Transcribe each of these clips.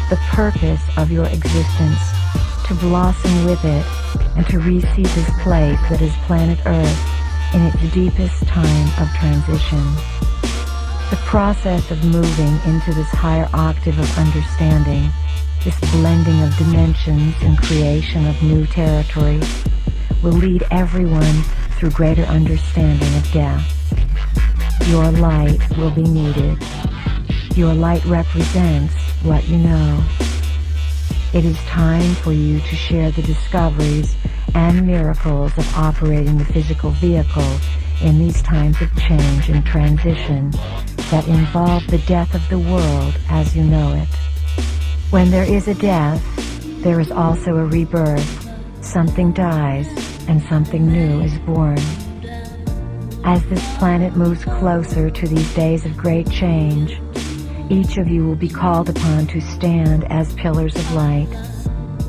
the purpose of your existence, to blossom with it, and to reseed this place that is planet Earth in its deepest time of transition. The process of moving into this higher octave of understanding, this blending of dimensions and creation of new territory, will lead everyone through greater understanding of death. Your light will be needed. Your light represents what you know. It is time for you to share the discoveries and miracles of operating the physical vehicle in these times of change and transition that involve the death of the world as you know it. When there is a death, there is also a rebirth. Something dies and something new is born. As this planet moves closer to these days of great change, each of you will be called upon to stand as pillars of light.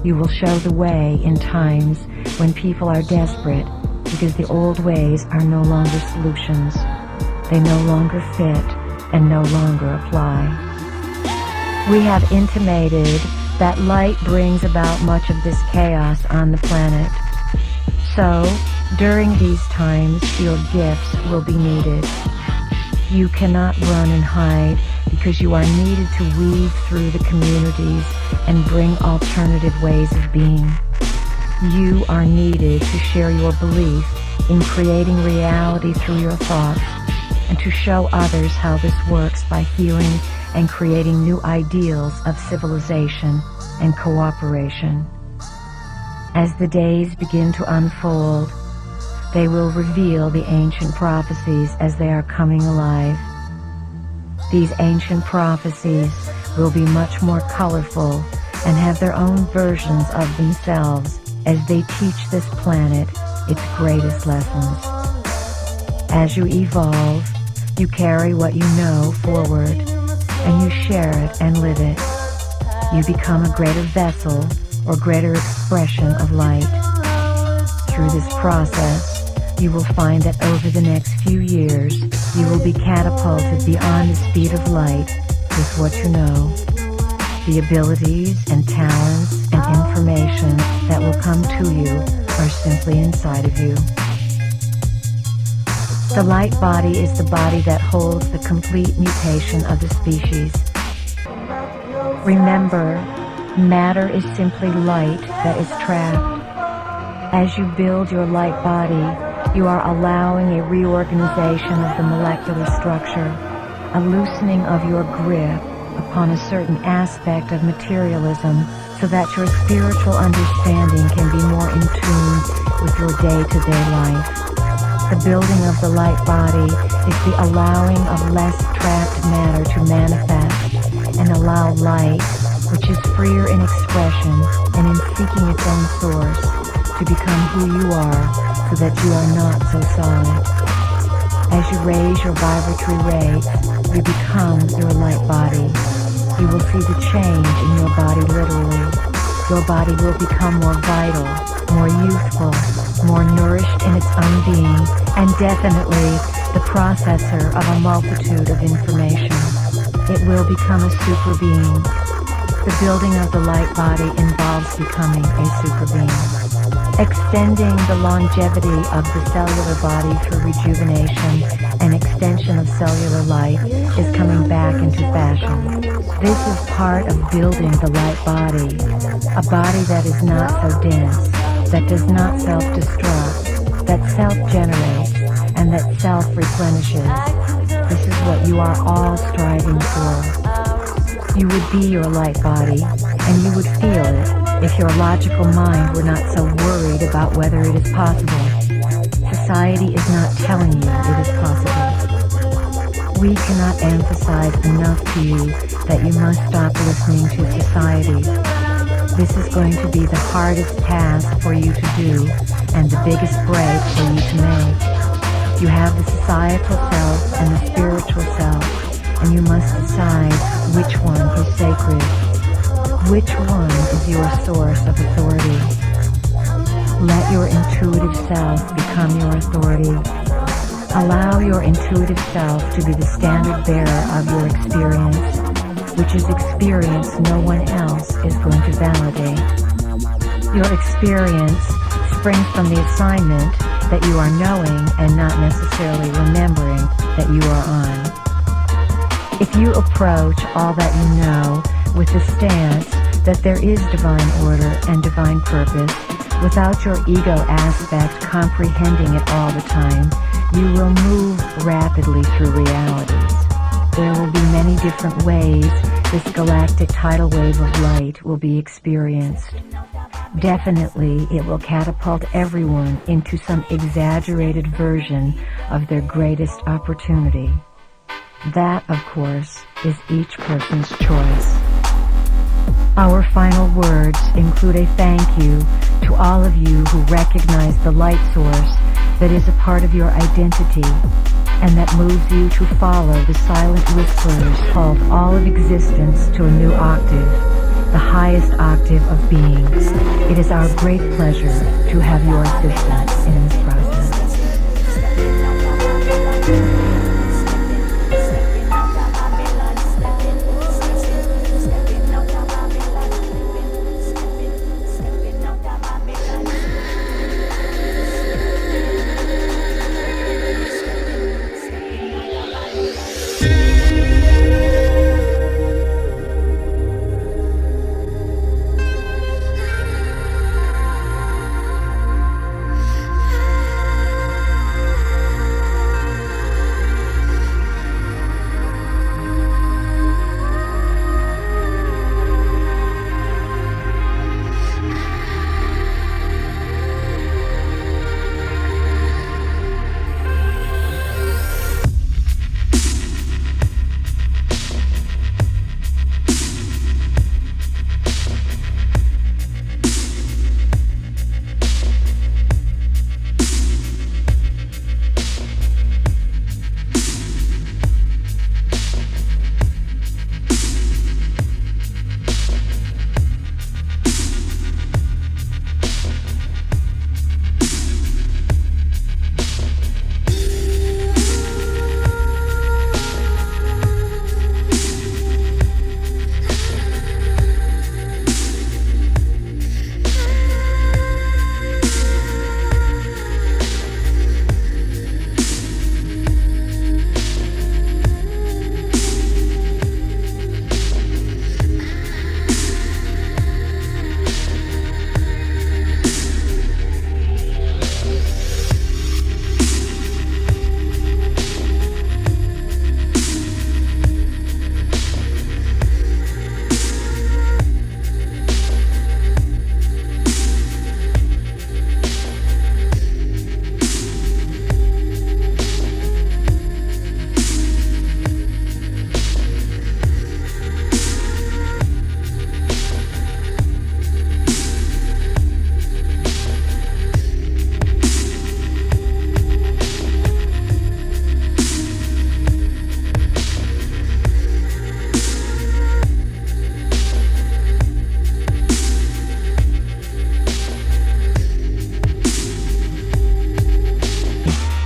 You will show the way in times when people are desperate because the old ways are no longer solutions. They no longer fit and no longer apply. We have intimated that light brings about much of this chaos on the planet. So, during these times, your gifts will be needed. You cannot run and hide because you are needed to weave through the communities and bring alternative ways of being. You are needed to share your belief in creating reality through your thoughts and to show others how this works by healing and creating new ideals of civilization and cooperation. As the days begin to unfold, they will reveal the ancient prophecies as they are coming alive. These ancient prophecies will be much more colorful and have their own versions of themselves as they teach this planet its greatest lessons. As you evolve, you carry what you know forward, and you share it and live it. You become a greater vessel or greater expression of light. Through this process, you will find that over the next few years, you will be catapulted beyond the speed of light with what you know. The abilities and talents and information that will come to you are simply inside of you. The light body is the body that holds the complete mutation of the species. Remember, matter is simply light that is trapped. As you build your light body, you are allowing a reorganization of the molecular structure, a loosening of your grip upon a certain aspect of materialism so that your spiritual understanding can be more in tune with your day-to-day life. The building of the light body is the allowing of less trapped matter to manifest and allow light, which is freer in expression and in seeking its own source, to become who you are so that you are not so solid. As you raise your vibratory rate, you become your light body. You will see the change in your body literally. Your body will become more vital, more youthful, more nourished in its own being, and definitely the processor of a multitude of information. It will become a super being. The building of the light body involves becoming a super being. Extending the longevity of the cellular body through rejuvenation and extension of cellular life is coming back into fashion. This is part of building the light body, a body that is not so dense, that does not self-destruct, that self-generates, and that self-replenishes. This is what you are all striving for. You would be your light body, and you would feel it if your logical mind were not so worried about whether it is possible. Society is not telling you it is possible. We cannot emphasize enough to you that you must stop listening to society. This is going to be the hardest task for you to do and the biggest break for you to make. You have the societal self and the spiritual self, and you must decide which one is sacred. Which one is your source of authority? Let your intuitive self become your authority. Allow your intuitive self to be the standard bearer of your experience. which is experience no one else is going to validate. Your experience springs from the assignment that you are knowing and not necessarily remembering that you are on. If you approach all that you know with the stance that there is divine order and divine purpose, without your ego aspect comprehending it all the time, you will move rapidly through realities. There will be many different ways this galactic tidal wave of light will be experienced. Definitely, it will catapult everyone into some exaggerated version of their greatest opportunity. That, of course, is each person's choice. Our final words include a thank you to all of you who recognize the light source that is a part of your identity and that moves you to follow the silent whispers called all of existence to a new octave, the highest octave of being. It is our great pleasure to have your assistance in this process.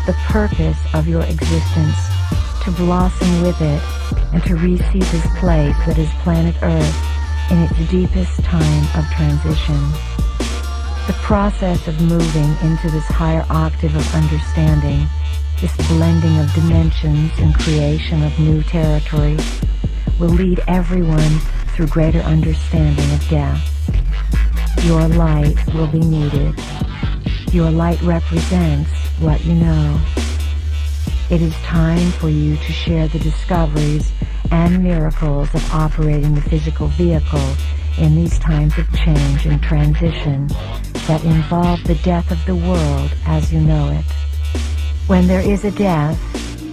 The purpose of your existence, to blossom with it, and to reseed this place that is planet Earth in its deepest time of transition. The process of moving into this higher octave of understanding, this blending of dimensions and creation of new territory, will lead everyone through greater understanding of death. Your light will be needed. Your light represents what you know. It is time for you to share the discoveries and miracles of operating the physical vehicle in these times of change and transition that involve the death of the world as you know it. When there is a death,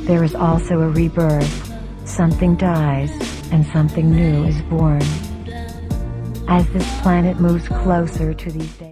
there is also a rebirth. Something dies and something new is born. As this planet moves closer to these days,